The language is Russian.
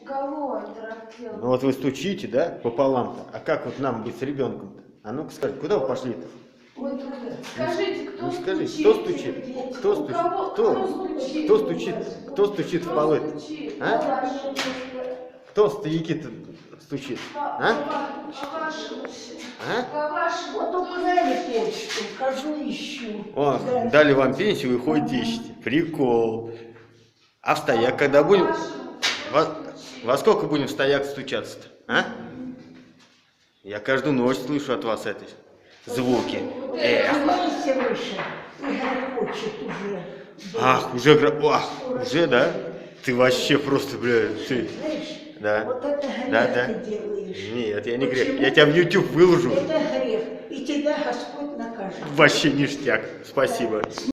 Кого оторопел? Ну вот вы стучите, да, пополам-то. А как вот нам быть с ребенком-то? А ну-ка скажите, куда вы пошли-то? Ой, скажите, кто Ну скажите, стучит? кто стучит? Кто стучит? Кто стучит? Кто стучит в полы? А? Кто стояки-то стучит? А? А? Вот только дали почту, хожу, ищу. О, дали вам пенсию, вы ходите ищете. Прикол. А в стояк когда будем? Во сколько будем в стояк стучаться-то? А? Я каждую ночь слышу от вас эти звуки. Поднимайся выше, и хочет уже. Ах, уже, да? Ты вообще просто, блядь, ты. Знаешь, Да. вот это грех Да. ты делаешь. Нет, я не грех. Почему? Я тебя в YouTube выложу. Это грех, и тебя Господь накажет. Вообще ништяк. Спасибо.